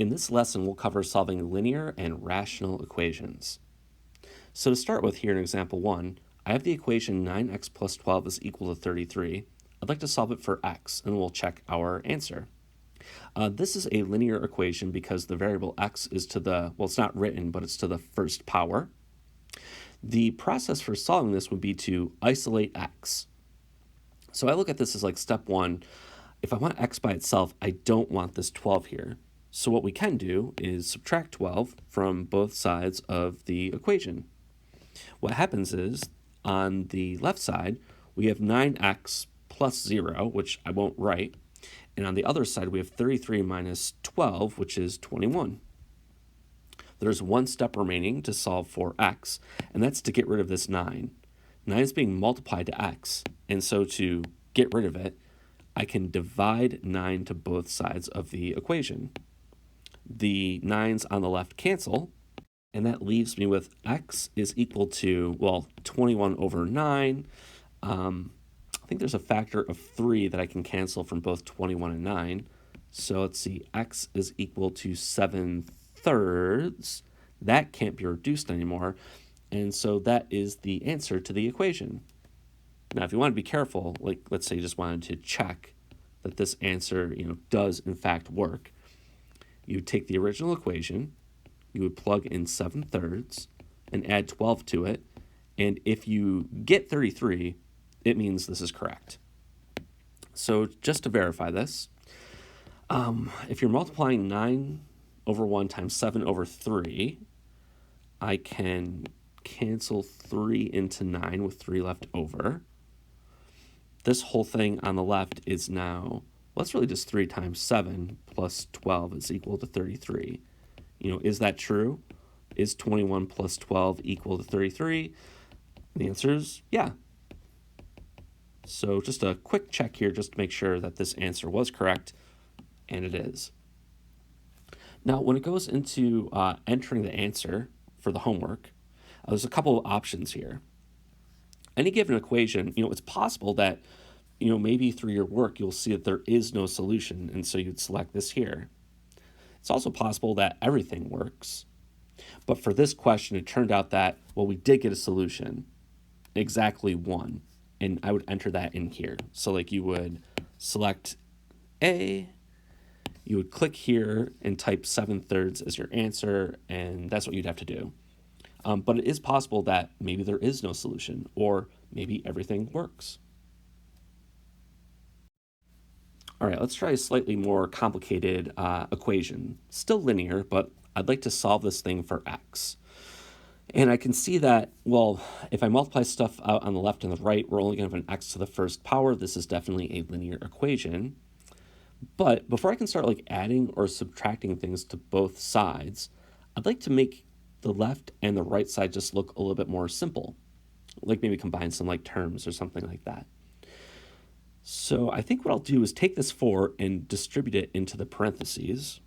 In this lesson, we'll cover solving linear and rational equations. So to start with here in example 1, I have the equation 9x plus 12 is equal to 33. I'd like to solve it for x, and we'll check our answer. This is a linear equation because the variable x is to the, well, it's not written, but it's to the first power. The process for solving this would be to isolate x. So I look at this as like step 1. If I want x by itself, I don't want this 12 here. So what we can do is subtract 12 from both sides of the equation. What happens is, on the left side, we have 9x plus 0, which I won't write. And on the other side, we have 33 minus 12, which is 21. There's one step remaining to solve for x, and that's to get rid of this 9. 9 is being multiplied to x, and so to get rid of it, I can divide 9 to both sides of the equation. The 9's on the left cancel, and that leaves me with x is equal to, well, 21 over 9. I think there's a factor of 3 that I can cancel from both 21 and 9. So let's see, x is equal to 7/3. That can't be reduced anymore, and so that is the answer to the equation. Now, if you want to be careful, like let's say you just wanted to check that this answer, does in fact work, you would take the original equation, you would plug in 7/3 and add 12 to it, and if you get 33, it means this is correct. So just to verify this, if you're multiplying 9 over 1 times 7 over 3, I can cancel 3 into 9 with 3 left over. This whole thing on the left is now, well, it's really just 3 times 7 plus 12 is equal to 33. Is that true? Is 21 plus 12 equal to 33? The answer is yeah. So just a quick check here just to make sure that this answer was correct, and it is. Now, when it goes into entering the answer for the homework, there's a couple of options here. Any given equation, it's possible that, maybe through your work you'll see that there is no solution, and so you'd select this here. It's also possible that everything works. But for this question, it turned out that, well, we did get a solution, exactly 1, and I would enter that in here. So like you would select A, you would click here and type 7/3 as your answer, and that's what you'd have to do. But it is possible that maybe there is no solution, or maybe everything works. All right, let's try a slightly more complicated equation. Still linear, but I'd like to solve this thing for x. And I can see that, well, if I multiply stuff out on the left and the right, we're only going to have an x to the first power. This is definitely a linear equation. But before I can start like adding or subtracting things to both sides, I'd like to make the left and the right side just look a little bit more simple, like maybe combine some like terms or something like that. So I think what I'll do is take this 4 and distribute it into the parentheses.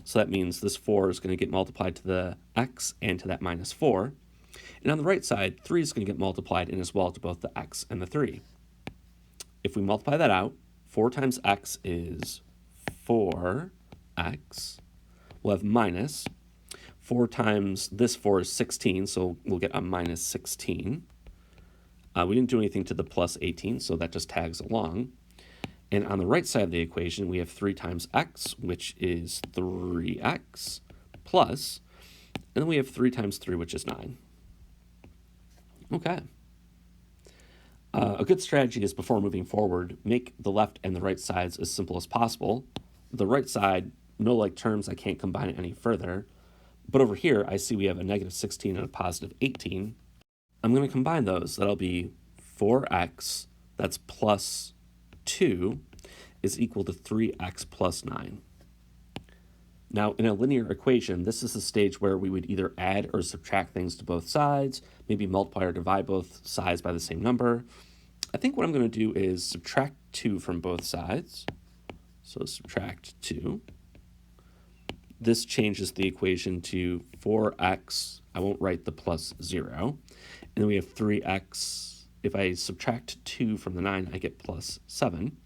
So that means this 4 is going to get multiplied to the x and to that minus 4. And on the right side, 3 is going to get multiplied in as well to both the x and the 3. If we multiply that out, 4 times x is 4x. We'll have minus 4 times this 4 is 16, so we'll get a minus 16. We didn't do anything to the plus 18, so that just tags along. And on the right side of the equation, we have 3 times x, which is 3x, plus, and then we have 3 times 3, which is 9. Okay. A good strategy is, before moving forward, make the left and the right sides as simple as possible. The right side, no like terms, I can't combine it any further. But over here, I see we have a negative 16 and a positive 18. I'm going to combine those. That'll be 4x, that's plus 2, is equal to 3x plus 9. Now, in a linear equation, this is the stage where we would either add or subtract things to both sides, maybe multiply or divide both sides by the same number. I think what I'm going to do is subtract 2 from both sides. So subtract 2. This changes the equation to 4x. I won't write the plus 0. And then we have 3x. If I subtract 2 from the 9, I get plus 7.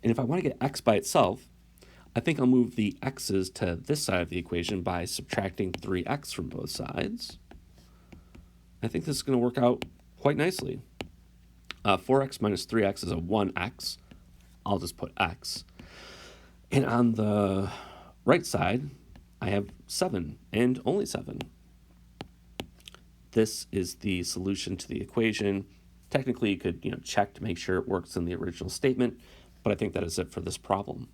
And if I want to get x by itself, I think I'll move the x's to this side of the equation by subtracting 3x from both sides. I think this is going to work out quite nicely. 4x minus 3x is a 1x. I'll just put x. And on the right side, I have 7 and only 7. This is the solution to the equation. Technically, you could check to make sure it works in the original statement, but I think that is it for this problem.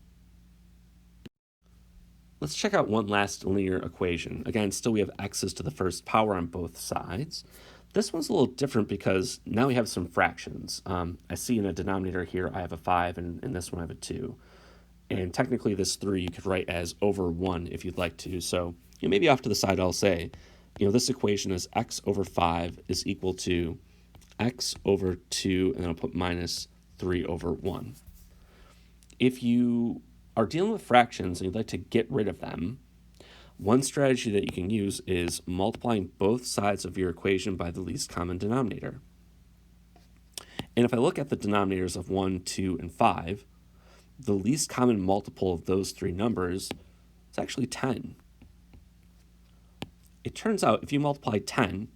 Let's check out one last linear equation. Again, still we have x's to the first power on both sides. This one's a little different because now we have some fractions. I see in a denominator here I have a 5, and in this one I have a 2. And technically this 3 you could write as over 1 if you'd like to. So maybe off to the side I'll say, this equation is x over 5 is equal to x over 2, and then I'll put minus 3 over 1. If you are dealing with fractions and you'd like to get rid of them, one strategy that you can use is multiplying both sides of your equation by the least common denominator. And if I look at the denominators of 1, 2, and 5, the least common multiple of those three numbers is actually 10. It turns out if you multiply 10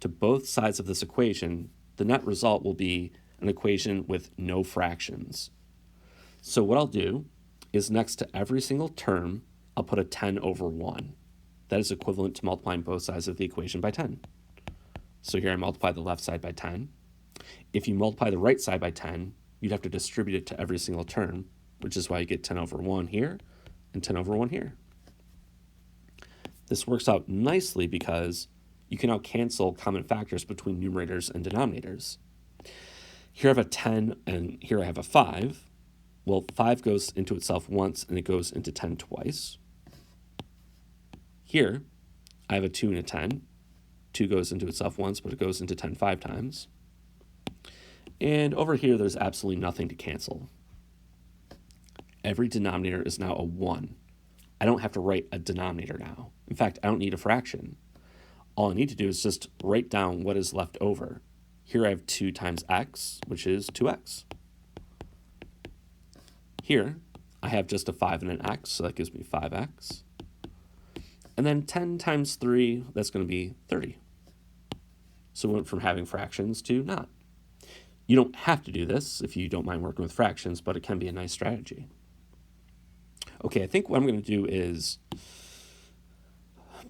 to both sides of this equation, the net result will be an equation with no fractions. So what I'll do is next to every single term, I'll put a 10 over 1. That is equivalent to multiplying both sides of the equation by 10. So here I multiply the left side by 10. If you multiply the right side by 10, you'd have to distribute it to every single term, which is why you get 10 over 1 here and 10 over 1 here. This works out nicely because you can now cancel common factors between numerators and denominators. Here I have a 10 and here I have a 5. Well, 5 goes into itself once and it goes into 10 twice. Here I have a 2 and a 10. 2 goes into itself once, but it goes into 10 5 times. And over here, there's absolutely nothing to cancel. Every denominator is now a 1. I don't have to write a denominator now. In fact, I don't need a fraction. All I need to do is just write down what is left over. Here I have 2 times x, which is 2x. Here, I have just a 5 and an x, so that gives me 5x. And then 10 times 3, that's going to be 30. So we went from having fractions to not. You don't have to do this if you don't mind working with fractions, but it can be a nice strategy. Okay, I think what I'm going to do is,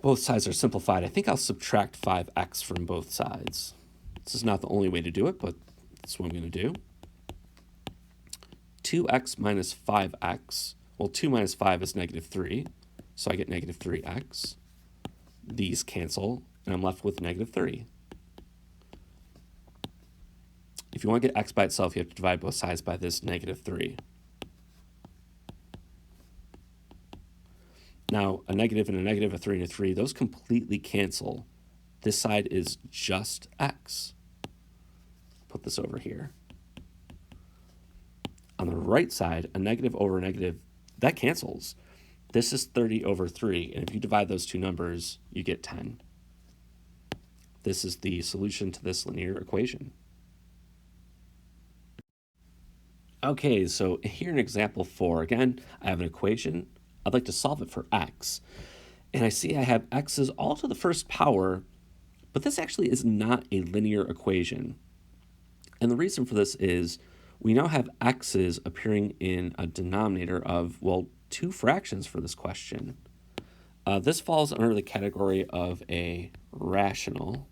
both sides are simplified. I think I'll subtract 5x from both sides. This is not the only way to do it, but that's what I'm going to do. 2x minus 5x, well, 2 minus 5 is negative 3, so I get negative 3x. These cancel, and I'm left with negative 30. If you want to get x by itself, you have to divide both sides by this negative 3. Now, a negative and a negative, a 3 and a 3, those completely cancel. This side is just x. Put this over here. On the right side, a negative over a negative, that cancels. This is 30 over 3, and if you divide those two numbers, you get 10. This is the solution to this linear equation. Okay, so here in example 4, again, I have an equation. I'd like to solve it for x. And I see I have x's all to the first power, but this actually is not a linear equation. And the reason for this is we now have x's appearing in a denominator of, well, 2 fractions for this question. This falls under the category of a rational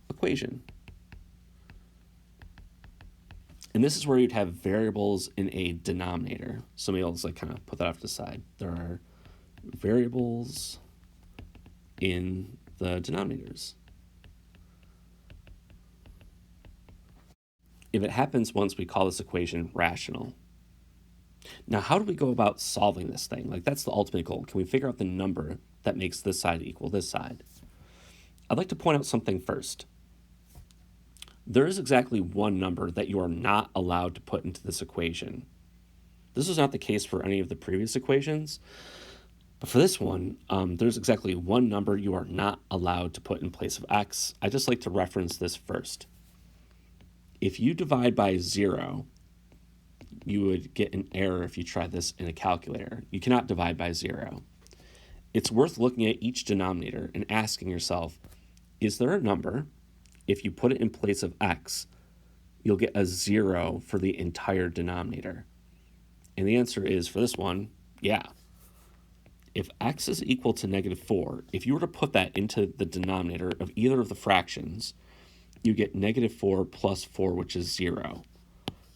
equation. And this is where you'd have variables in a denominator. So maybe I'll just kind of put that off to the side. There are variables in the denominators. If it happens once, we call this equation rational. Now, how do we go about solving this thing? Like, that's the ultimate goal. Can we figure out the number that makes this side equal this side? I'd like to point out something first. There is exactly one number that you are not allowed to put into this equation. This was not the case for any of the previous equations, but for this one, there's exactly one number you are not allowed to put in place of x. I just like to reference this first. If you divide by 0, you would get an error if you tried this in a calculator. You cannot divide by 0. It's worth looking at each denominator and asking yourself, is there a number, if you put it in place of x, you'll get a 0 for the entire denominator? And the answer is, for this one, yeah. If x is equal to -4, if you were to put that into the denominator of either of the fractions, you get -4 plus 4, which is 0.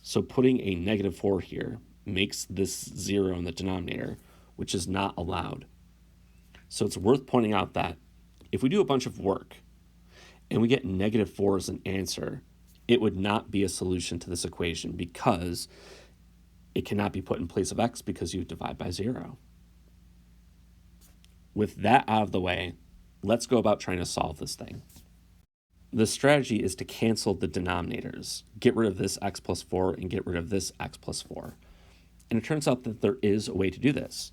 So putting a -4 here makes this 0 in the denominator, which is not allowed. So it's worth pointing out that if we do a bunch of work and we get -4 as an answer, it would not be a solution to this equation because it cannot be put in place of x because you divide by 0. With that out of the way, let's go about trying to solve this thing. The strategy is to cancel the denominators, get rid of this x plus 4 and get rid of this x plus 4. And it turns out that there is a way to do this.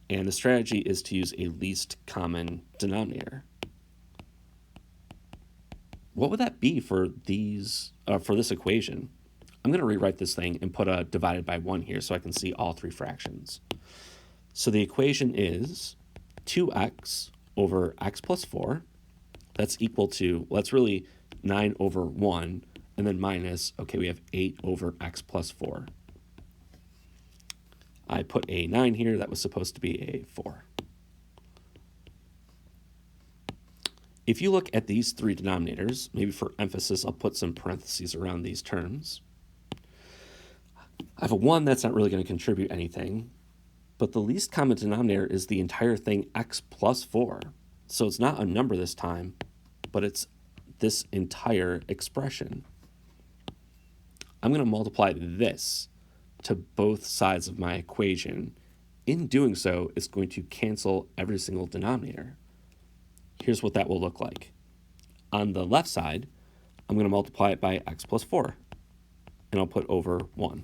And the strategy is to use a least common denominator. What would that be for this equation? I'm going to rewrite this thing and put a divided by 1 here so I can see all 3 fractions. So the equation is 2x over x plus 4. That's equal to, well, that's really 9 over 1, and then minus, okay, we have 8 over x plus 4. I put a 9 here. That was supposed to be a 4. If you look at these 3 denominators, maybe for emphasis, I'll put some parentheses around these terms. I have a 1 that's not really going to contribute anything, but the least common denominator is the entire thing x plus 4. So it's not a number this time, but it's this entire expression. I'm going to multiply this to both sides of my equation. In doing so, it's going to cancel every single denominator. Here's what that will look like. On the left side, I'm going to multiply it by x plus 4, and I'll put over 1.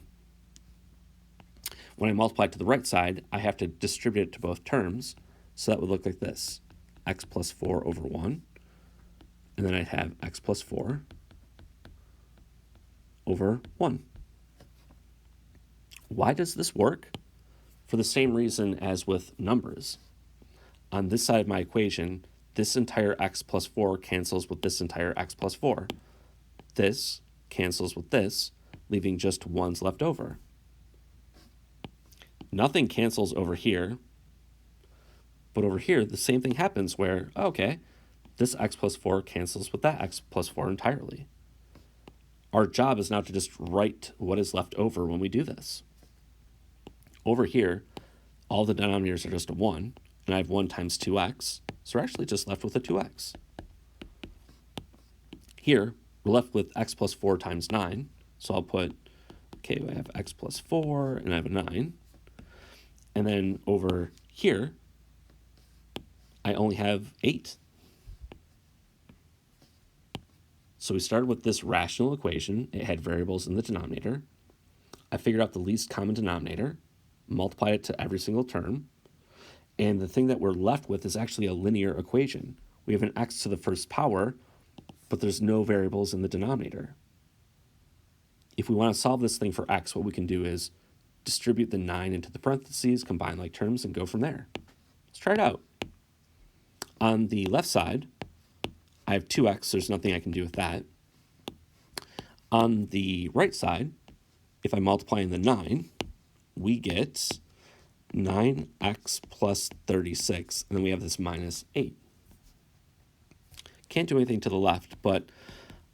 When I multiply it to the right side, I have to distribute it to both terms, so that would look like this. X plus 4 over 1, and then I'd have x plus 4 over 1. Why does this work? For the same reason as with numbers. On this side of my equation, this entire x plus 4 cancels with this entire x plus 4. This cancels with this, leaving just 1's left over. Nothing cancels over here. But over here, the same thing happens where, okay, this x plus 4 cancels with that x plus 4 entirely. Our job is now to just write what is left over when we do this. Over here, all the denominators are just a 1, and I have 1 times 2x, so we're actually just left with a 2x. Here, we're left with x plus 4 times 9, so I'll put, okay, I have x plus 4, and I have a 9. And then over here, I only have 8. So we started with this rational equation. It had variables in the denominator. I figured out the least common denominator, multiplied it to every single term, and the thing that we're left with is actually a linear equation. We have an x to the first power, but there's no variables in the denominator. If we want to solve this thing for x, what we can do is distribute the 9 into the parentheses, combine like terms, and go from there. Let's try it out. On the left side, I have 2x. There's nothing I can do with that. On the right side, if I multiply in the 9, we get 9x plus 36, and then we have this minus 8. Can't do anything to the left, but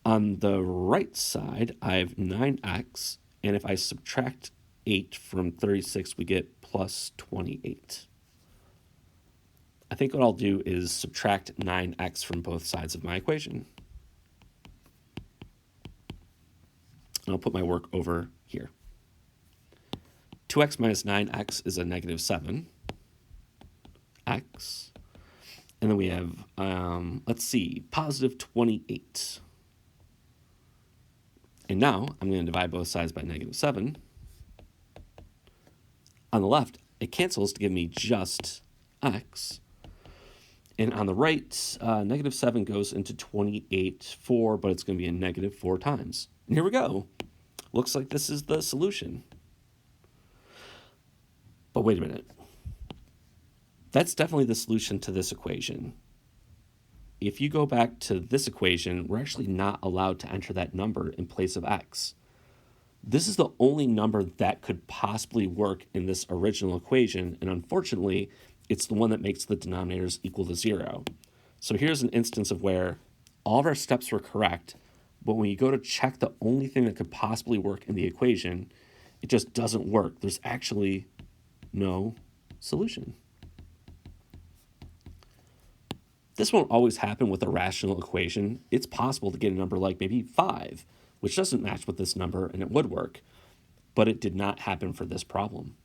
on the right side, I have 9x, and if I subtract 8 from 36, we get plus 28. I think what I'll do is subtract 9x from both sides of my equation. And I'll put my work over here. 2x minus 9x is a negative 7x. And then we have, let's see, positive 28. And now I'm going to divide both sides by negative 7. On the left, it cancels to give me just x. And on the right, negative 7 goes into 28, 4, but it's going to be a negative 4 times. And here we go. Looks like this is the solution. But wait a minute. That's definitely the solution to this equation. If you go back to this equation, we're actually not allowed to enter that number in place of x. This is the only number that could possibly work in this original equation, and unfortunately, it's the one that makes the denominators equal to 0. So here's an instance of where all of our steps were correct, but when you go to check the only thing that could possibly work in the equation, it just doesn't work. There's actually no solution. This won't always happen with a rational equation. It's possible to get a number like maybe 5, which doesn't match with this number, and it would work. But it did not happen for this problem.